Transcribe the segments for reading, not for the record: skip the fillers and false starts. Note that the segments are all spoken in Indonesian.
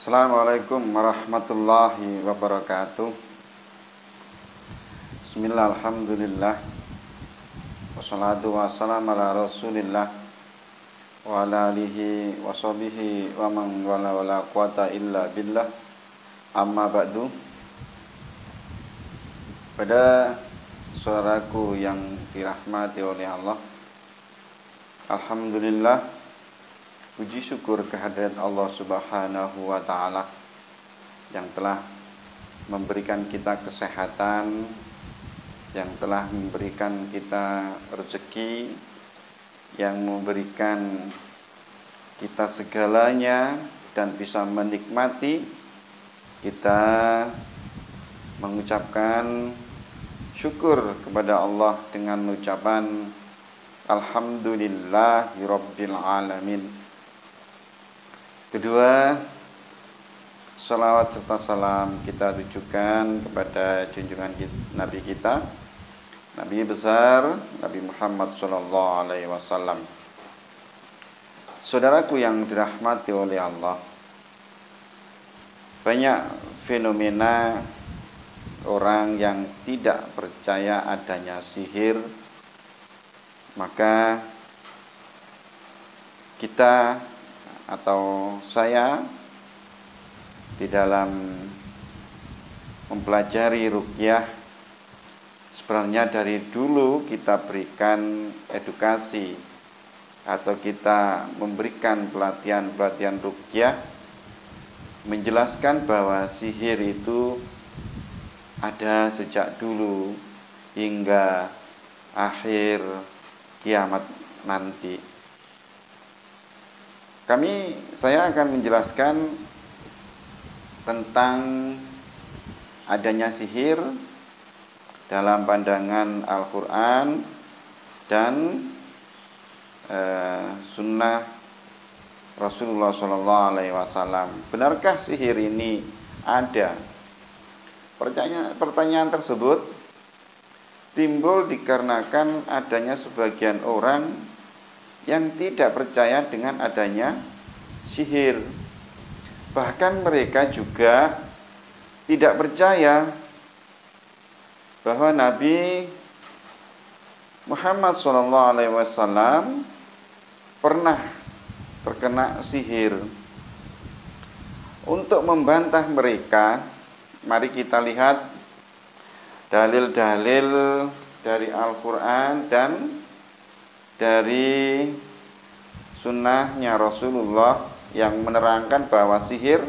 Assalamualaikum warahmatullahi wabarakatuh. Bismillah, alhamdulillah. Wassalatu wassalamu ala rasulillah wa ala alihi wa sahbihi wa man wala wala quwata illa billah. Amma ba'du. Pada saudaraku yang dirahmati oleh Allah, alhamdulillah, puji syukur kehadirat Allah Subhanahu wa Ta'ala yang telah memberikan kita kesehatan, yang telah memberikan kita rezeki, yang memberikan kita segalanya dan bisa menikmati. Kita mengucapkan syukur kepada Allah dengan ucapan Alhamdulillahirabbil alamin. Kedua, salawat serta salam kita tujukan kepada junjungan Nabi kita, Nabi besar Nabi Muhammad SAW. Saudaraku yang dirahmati oleh Allah, banyak fenomena orang yang tidak percaya adanya sihir. Maka kita atau saya di dalam mempelajari ruqyah, sebenarnya dari dulu kita berikan edukasi atau kita memberikan pelatihan ruqyah, menjelaskan bahwa sihir itu ada sejak dulu hingga akhir kiamat nanti. Saya akan menjelaskan tentang adanya sihir dalam pandangan Al-Quran dan sunnah Rasulullah SAW. Benarkah sihir ini ada? Pertanyaan tersebut timbul dikarenakan adanya sebagian orang yang tidak percaya dengan adanya sihir. Bahkan mereka juga tidak percaya bahwa Nabi Muhammad SAW pernah terkena sihir. Untuk membantah mereka, mari kita lihat dalil-dalil dari Al-Quran dan dari sunnahnya Rasulullah yang menerangkan bahwa sihir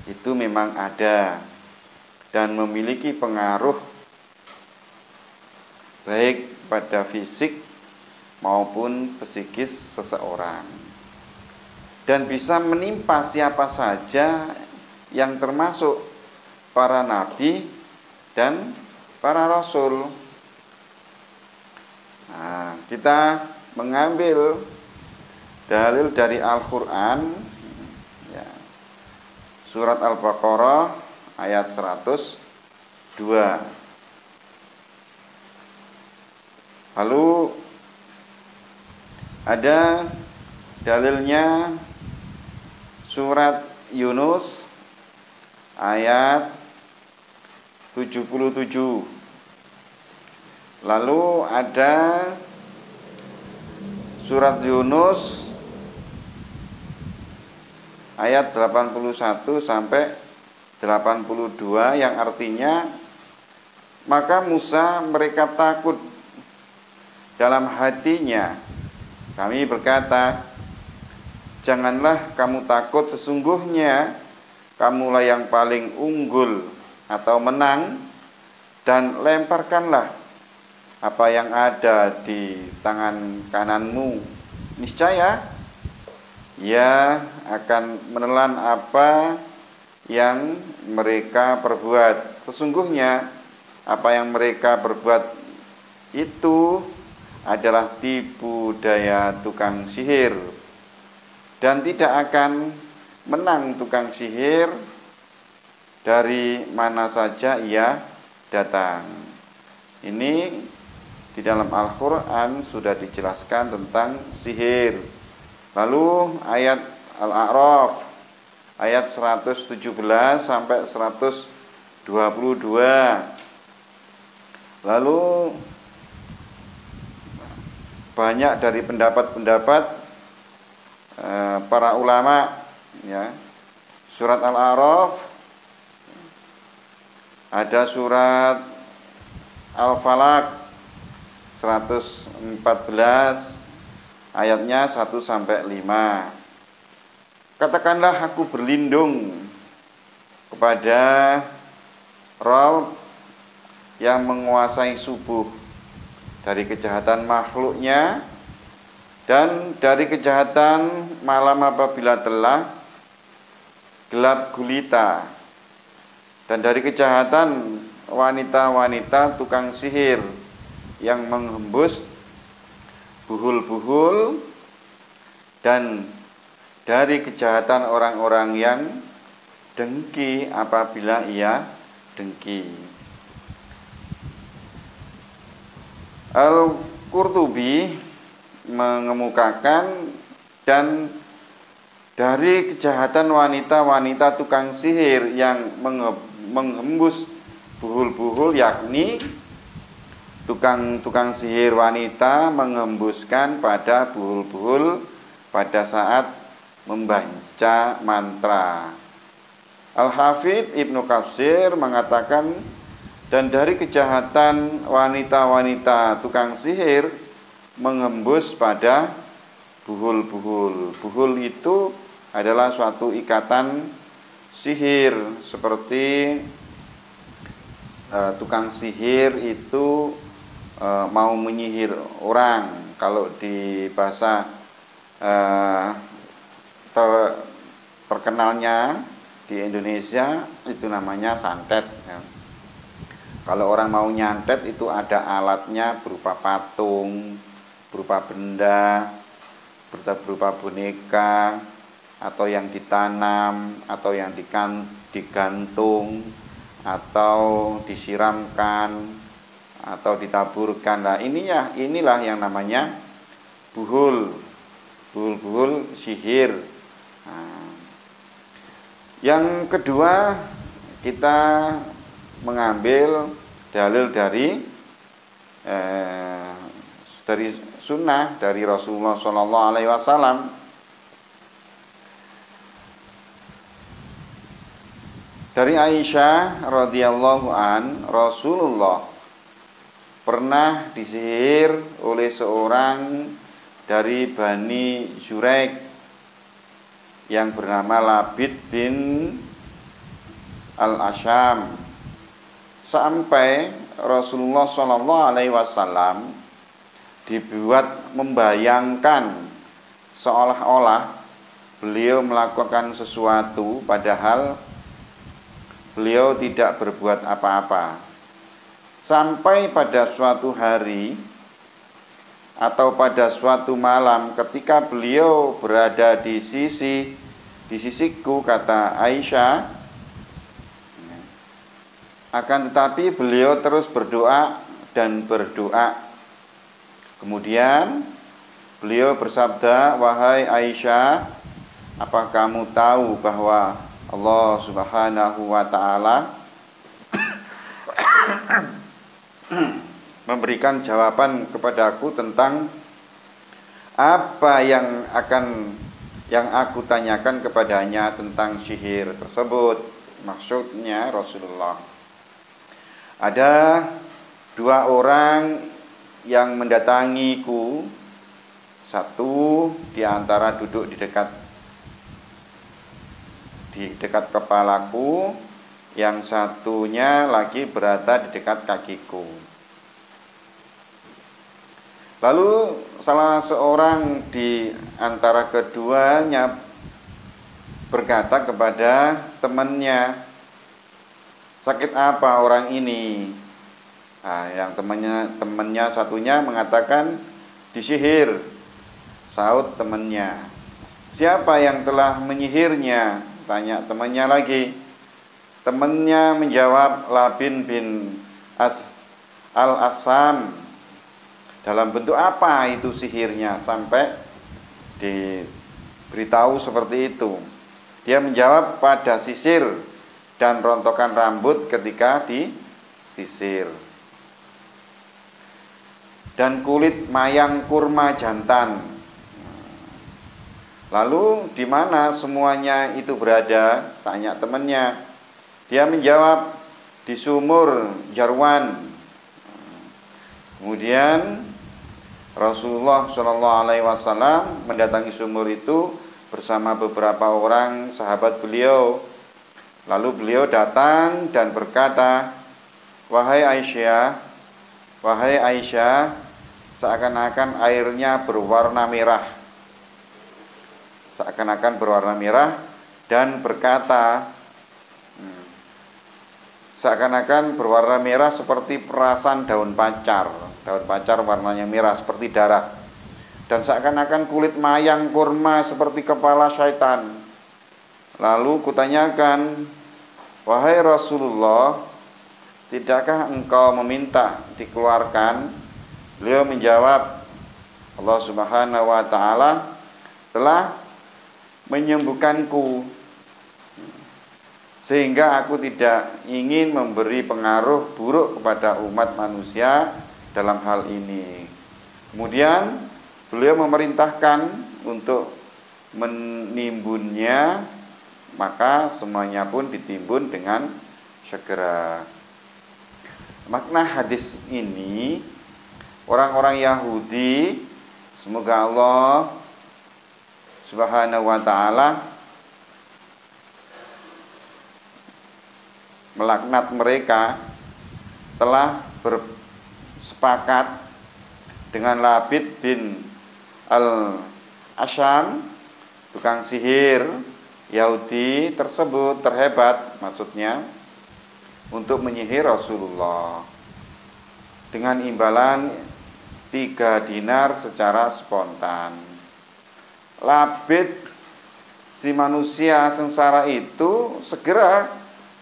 itu memang ada dan memiliki pengaruh baik pada fisik maupun psikis seseorang, dan bisa menimpa siapa saja yang termasuk para nabi dan para rasul. Nah, kita mengambil dalil dari Al-Quran, ya, surat Al-Baqarah ayat 102. Lalu ada dalilnya surat Yunus ayat 77. Lalu ada surat Yunus ayat 81 sampai 82 yang artinya, maka Musa mereka takut dalam hatinya. Kami berkata, janganlah kamu takut, sesungguhnya kamulah yang paling unggul atau menang, dan lemparkanlah apa yang ada di tangan kananmu. Niscaya ia akan menelan apa yang mereka perbuat. Sesungguhnya apa yang mereka perbuat itu adalah tipu daya tukang sihir, dan tidak akan menang tukang sihir dari mana saja ia datang. Ini di dalam Al-Quran sudah dijelaskan tentang sihir. Lalu ayat Al-A'raf ayat 117 sampai 122. Lalu banyak dari pendapat-pendapat para ulama, ya. Surat Al-A'raf, ada surat Al-Falaq 114 ayatnya 1 sampai 5. Katakanlah aku berlindung kepada Rabb yang menguasai subuh dari kejahatan makhluknya dan dari kejahatan malam apabila telah gelap gulita, dan dari kejahatan wanita-wanita tukang sihir yang menghembus buhul-buhul, dan dari kejahatan orang-orang yang dengki apabila ia dengki. Al-Qurtubi mengemukakan, dan dari kejahatan wanita-wanita tukang sihir yang menghembus buhul-buhul, yakni tukang sihir wanita menghembuskan pada buhul-buhul pada saat membaca mantra. Al-Hafidz Ibnu Katsir mengatakan, dan dari kejahatan wanita-wanita tukang sihir menghembus pada buhul-buhul. Buhul itu adalah suatu ikatan sihir, seperti tukang sihir itu mau menyihir orang. Kalau di bahasa terkenalnya di Indonesia itu namanya santet, ya. Kalau orang mau nyantet itu ada alatnya, berupa patung, berupa benda, berupa boneka, atau yang ditanam, atau yang digantung, atau disiramkan, atau ditaburkan. Nah, inilah yang namanya buhul sihir. Nah, yang kedua, kita mengambil dalil dari sunnah dari Rasulullah SAW. Dari Aisyah radhiyallahu an, Rasulullah pernah disihir oleh seorang dari Bani Zuraik yang bernama Labid bin Al-Asyam, sampai Rasulullah SAW dibuat membayangkan seolah-olah beliau melakukan sesuatu padahal beliau tidak berbuat apa-apa. Sampai pada suatu hari atau pada suatu malam ketika beliau berada di sisiku, kata Aisyah, akan tetapi beliau terus berdoa dan berdoa. Kemudian beliau bersabda, "Wahai Aisyah, apa kamu tahu bahwa Allah Subhanahu wa Ta'ala memberikan jawaban kepadaku tentang apa yang aku tanyakan kepadanya tentang sihir tersebut?" Maksudnya Rasulullah, ada dua orang yang mendatangiku, satu di antara duduk di dekat kepalaku, yang satunya lagi berada di dekat kakiku. Lalu salah seorang di antara keduanya berkata kepada temannya, "Sakit apa orang ini?" Nah, yang temannya satunya mengatakan, "Disihir." Saut temannya, "Siapa yang telah menyihirnya?" Tanya temannya lagi. Temannya menjawab, "Labin bin Al-Asam." Dalam bentuk apa itu sihirnya sampai diberitahu seperti itu? Dia menjawab, pada sisir dan rontokan rambut ketika disisir. Dan kulit mayang kurma jantan. Lalu di mana semuanya itu berada? Tanya temannya. Dia menjawab, di sumur Jarwan. Kemudian Rasulullah SAW mendatangi sumur itu bersama beberapa orang sahabat beliau. Lalu beliau datang dan berkata, wahai Aisyah, seakan-akan airnya berwarna merah. Seakan-akan berwarna merah dan berkata, seakan-akan berwarna merah seperti perasan daun pacar. Daun pacar warnanya merah seperti darah. Dan seakan-akan kulit mayang kurma seperti kepala syaitan. Lalu kutanyakan, wahai Rasulullah, tidakkah engkau meminta dikeluarkan? Beliau menjawab, Allah Subhanahu wa ta'ala telah menyembuhkanku, sehingga aku tidak ingin memberi pengaruh buruk kepada umat manusia dalam hal ini. Kemudian beliau memerintahkan untuk menimbunnya, maka semuanya pun ditimbun dengan segera. Makna hadis ini, orang-orang Yahudi, semoga Allah Subhanahu wa ta'ala melaknat mereka, telah bersepakat dengan Labid bin Al-Asham, tukang sihir Yahudi tersebut terhebat, maksudnya untuk menyihir Rasulullah dengan imbalan 3 dinar secara spontan. Labid, si manusia sengsara itu, segera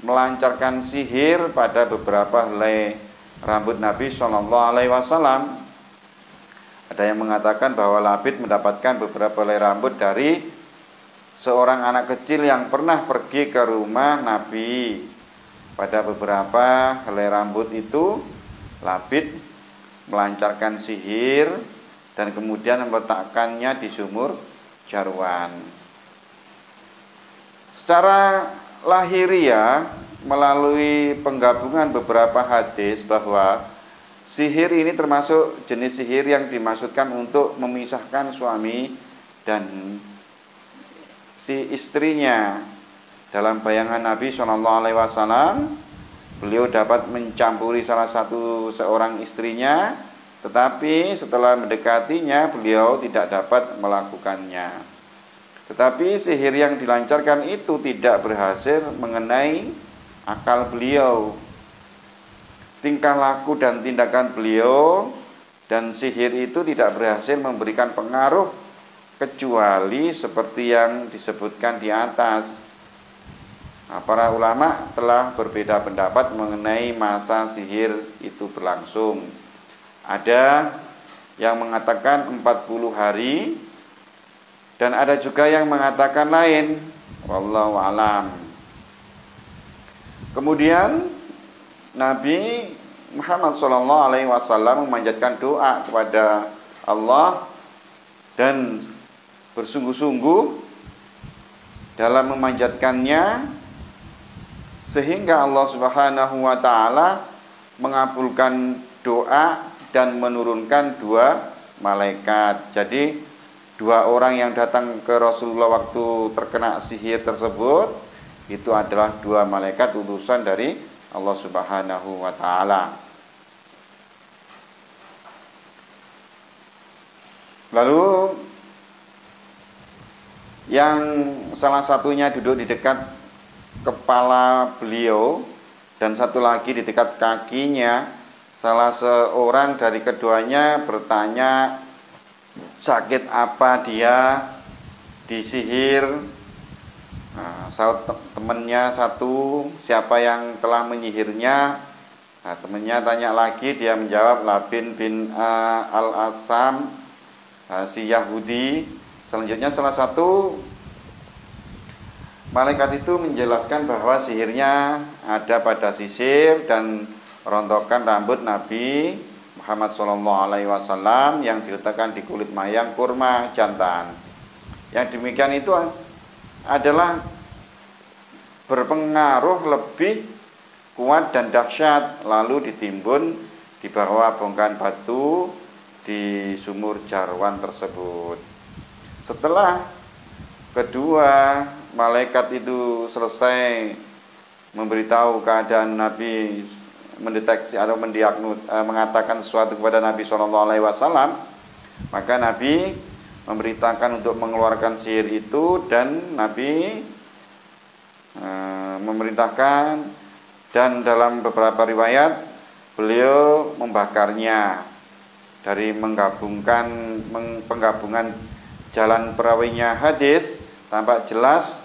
melancarkan sihir pada beberapa helai rambut Nabi SAW. Ada yang mengatakan bahwa Labid mendapatkan beberapa helai rambut dari seorang anak kecil yang pernah pergi ke rumah Nabi. Pada beberapa helai rambut itu, Labid melancarkan sihir dan kemudian meletakkannya di sumur Jarwan. Secara lahiriah, melalui penggabungan beberapa hadis, bahwa sihir ini termasuk jenis sihir yang dimaksudkan untuk memisahkan suami dan si istrinya. Dalam bayangan Nabi SAW, beliau dapat mencampuri salah satu seorang istrinya, tetapi setelah mendekatinya beliau tidak dapat melakukannya. Tetapi sihir yang dilancarkan itu tidak berhasil mengenai akal beliau, tingkah laku dan tindakan beliau, dan sihir itu tidak berhasil memberikan pengaruh kecuali seperti yang disebutkan di atas. Nah, para ulama telah berbeda pendapat mengenai masa sihir itu berlangsung. Ada yang mengatakan 40 hari, dan ada juga yang mengatakan lain. Wallahu alam. Kemudian Nabi Muhammad SAW memanjatkan doa kepada Allah dan bersungguh-sungguh dalam memanjatkannya, sehingga Allah Subhanahu wa ta'ala mengabulkan doa dan menurunkan 2 malaikat. Jadi 2 orang yang datang ke Rasulullah waktu terkena sihir tersebut, itu adalah 2 malaikat utusan dari Allah Subhanahu wa ta'ala. Lalu yang salah satunya duduk di dekat kepala beliau dan satu lagi di dekat kakinya, salah seorang dari keduanya bertanya, sakit apa dia disihir? Nah, temannya satu, siapa yang telah menyihirnya? Nah, temannya tanya lagi, dia menjawab, Labid bin Al-Asham, si Yahudi. Selanjutnya salah satu malaikat itu menjelaskan bahwa sihirnya ada pada sisir dan rontokan rambut Nabi Muhammad SAW yang diletakkan di kulit mayang kurma jantan. Yang demikian itu adalah berpengaruh lebih kuat dan dahsyat, lalu ditimbun di bawah bongkahan batu di sumur Jarwan tersebut. Setelah kedua malaikat itu selesai memberitahu keadaan Nabi, mendeteksi atau mengatakan sesuatu kepada Nabi SAW, maka Nabi memberitakan untuk mengeluarkan sihir itu, dan Nabi memerintahkan, dan dalam beberapa riwayat beliau membakarnya. Dari penggabungan jalan perawinya hadis tampak jelas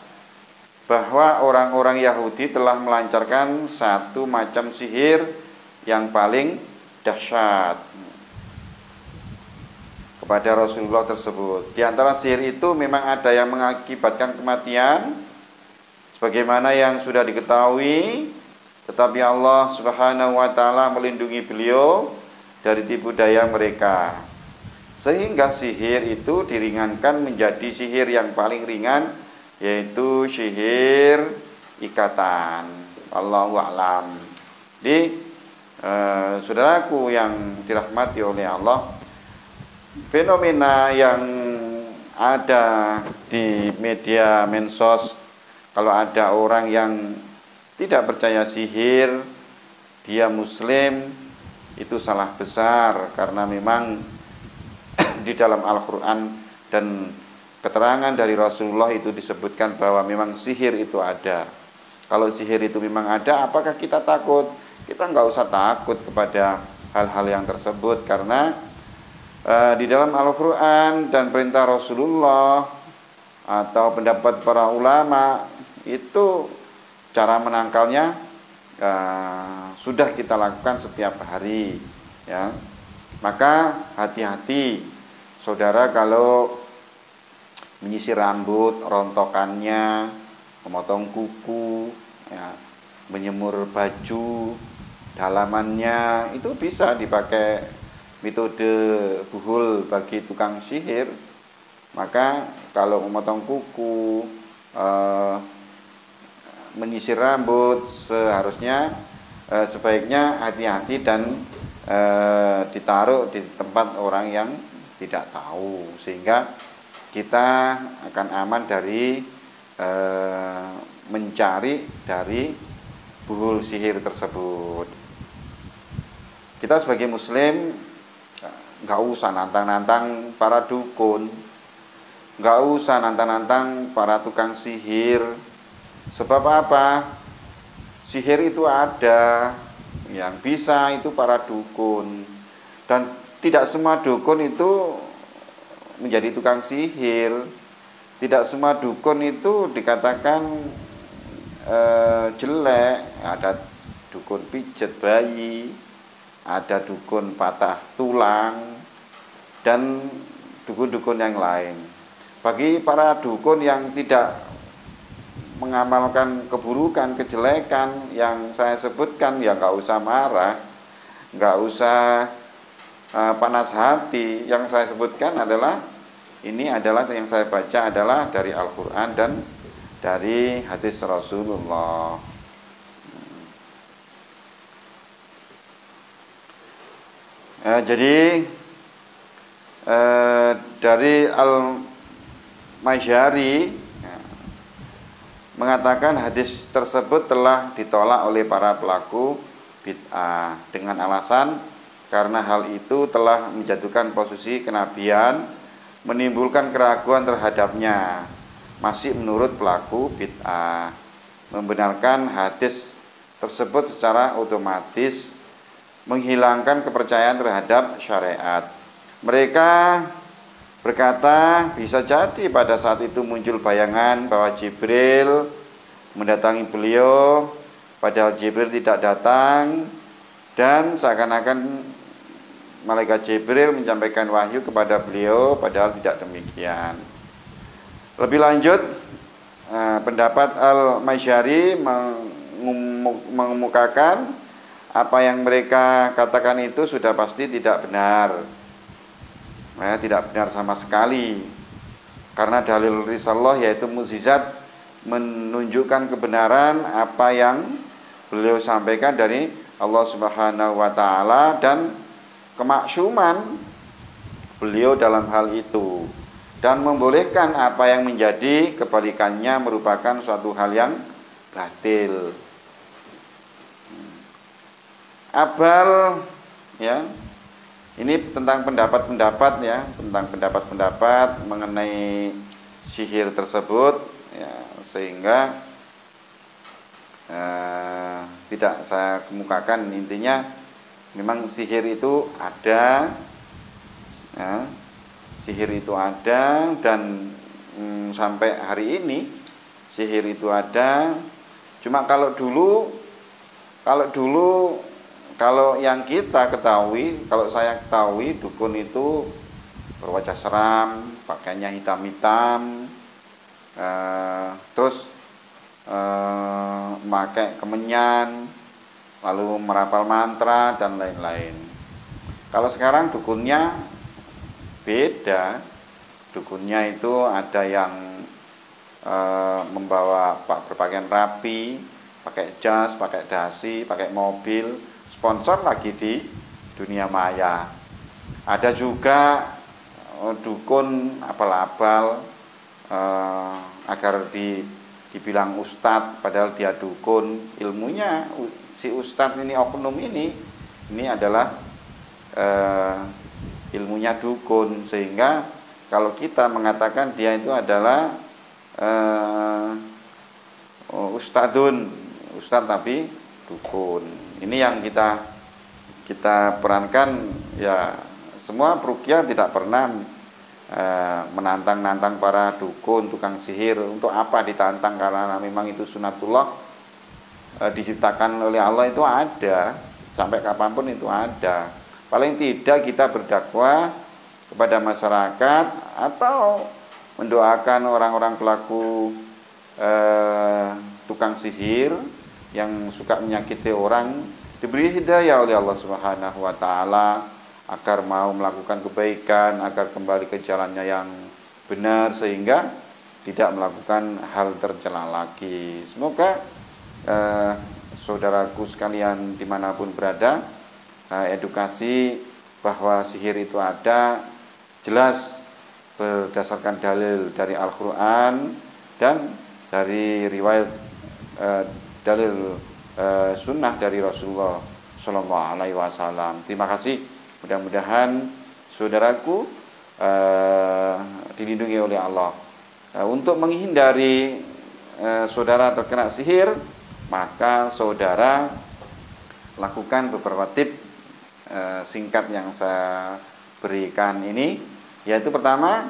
bahwa orang-orang Yahudi telah melancarkan satu macam sihir yang paling dahsyat kepada Rasulullah tersebut. Di antara sihir itu memang ada yang mengakibatkan kematian sebagaimana yang sudah diketahui, tetapi Allah Subhanahu wa taala melindungi beliau dari tipu daya mereka, sehingga sihir itu diringankan menjadi sihir yang paling ringan, yaitu sihir ikatan. Allahu a'lam. Saudaraku yang dirahmati oleh Allah, fenomena yang ada di media mensos, kalau ada orang yang tidak percaya sihir, dia muslim, itu salah besar, karena memang di dalam Al-Quran dan keterangan dari Rasulullah itu disebutkan bahwa memang sihir itu ada. Kalau sihir itu memang ada, apakah kita takut? Kita nggak usah takut kepada hal-hal yang tersebut, karena di dalam Al-Quran dan perintah Rasulullah atau pendapat para ulama itu cara menangkalnya sudah kita lakukan setiap hari, ya. Maka hati-hati saudara kalau menyisir rambut, rontokannya, memotong kuku, ya, menyemur baju, dalamannya, itu bisa dipakai metode buhul bagi tukang sihir. Maka kalau memotong kuku, menyisir rambut, seharusnya sebaiknya hati-hati dan ditaruh di tempat orang yang tidak tahu, sehingga kita akan aman dari mencari dari buhul sihir tersebut. Kita sebagai muslim nggak usah nantang-nantang para dukun, nggak usah nantang-nantang para tukang sihir. Sebab apa? Sihir itu ada, yang bisa itu para dukun, dan tidak semua dukun itu menjadi tukang sihir. Tidak semua dukun itu dikatakan jelek. Ada dukun pijat bayi, ada dukun patah tulang, dan dukun-dukun yang lain. Bagi para dukun yang tidak mengamalkan keburukan, kejelekan yang saya sebutkan, ya nggak usah marah, nggak usah panas hati. Yang saya sebutkan adalah, ini adalah yang saya baca adalah dari Al-Quran dan dari hadis Rasulullah. Jadi dari Al-Masyari mengatakan hadis tersebut telah ditolak oleh para pelaku bid'ah dengan alasan karena hal itu telah menjatuhkan posisi kenabian, menimbulkan keraguan terhadapnya. Masih menurut pelaku bid'ah, membenarkan hadis tersebut secara otomatis menghilangkan kepercayaan terhadap syariat. Mereka berkata, bisa jadi pada saat itu muncul bayangan bahwa Jibril mendatangi beliau, padahal Jibril tidak datang, dan seakan-akan malaikat Jibril menyampaikan wahyu kepada beliau, padahal tidak demikian. Lebih lanjut, pendapat Al-Masyari mengemukakan apa yang mereka katakan itu sudah pasti tidak benar, tidak benar sama sekali, karena dalil risalah yaitu mukjizat menunjukkan kebenaran apa yang beliau sampaikan dari Allah Subhanahu wa taala dan kemaksuman beliau dalam hal itu, dan membolehkan apa yang menjadi kebalikannya merupakan suatu hal yang batil. Abal ya, ini tentang pendapat-pendapat ya, tentang pendapat-pendapat mengenai sihir tersebut ya, sehingga tidak saya kemukakan. Intinya memang sihir itu ada ya, sihir itu ada, dan sampai hari ini sihir itu ada. Cuma kalau yang kita ketahui, kalau saya ketahui, dukun itu berwajah seram, pakaiannya hitam-hitam, terus memakai kemenyan, lalu merapal mantra dan lain-lain. Kalau sekarang dukunnya beda. Dukunnya itu ada yang membawa berpakaian rapi, pakai jas, pakai dasi, pakai mobil, sponsor lagi di dunia maya. Ada juga dukun abal-abal agar dibilang ustadz, padahal dia dukun. Ilmunya si ustadz ini, oknum ini adalah ilmunya dukun, sehingga kalau kita mengatakan dia itu adalah ustadz tapi dukun. Ini yang kita perankan ya. Semua peruqyah tidak pernah menantang-nantang para dukun, tukang sihir. Untuk apa ditantang? Karena memang itu sunatullah, diciptakan oleh Allah, itu ada. Sampai kapanpun itu ada. Paling tidak kita berdakwah kepada masyarakat atau mendoakan orang-orang pelaku tukang sihir yang suka menyakiti orang, diberi hidayah oleh Allah Subhanahu wa taala agar mau melakukan kebaikan, agar kembali ke jalannya yang benar, sehingga tidak melakukan hal tercela lagi. Semoga saudaraku sekalian dimanapun berada, edukasi bahwa sihir itu ada jelas berdasarkan dalil dari Al-Quran dan dari riwayat dalil sunnah dari Rasulullah Shallallahu Alaihi Wasallam. Terima kasih. Mudah-mudahan saudaraku dilindungi oleh Allah. Untuk menghindari saudara terkena sihir, maka saudara lakukan beberapa tips singkat yang saya berikan ini, yaitu pertama,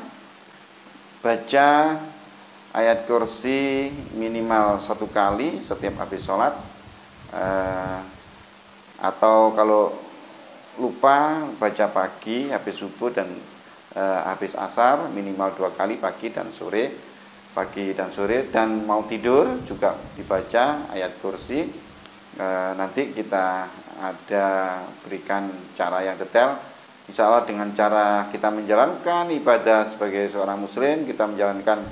baca ayat kursi minimal 1 kali setiap habis sholat, atau kalau lupa baca pagi habis subuh dan habis asar minimal 2 kali pagi dan sore, dan mau tidur juga dibaca ayat kursi. Nanti kita ada berikan cara yang detail. Insya Allah dengan cara kita menjalankan ibadah sebagai seorang muslim, kita menjalankan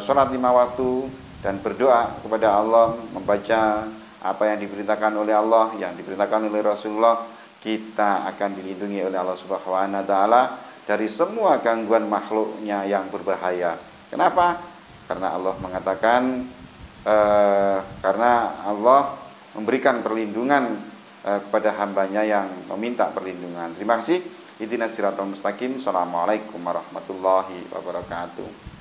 sholat 5 waktu dan berdoa kepada Allah, membaca apa yang diperintahkan oleh Allah, yang diperintahkan oleh Rasulullah, kita akan dilindungi oleh Allah Subhanahu wa taala dari semua gangguan makhluknya yang berbahaya. Kenapa? Karena Allah mengatakan, karena Allah memberikan perlindungan kepada hambanya yang meminta perlindungan. Terima kasih. Ihdinas siratal mustaqim. Assalamualaikum warahmatullahi wabarakatuh.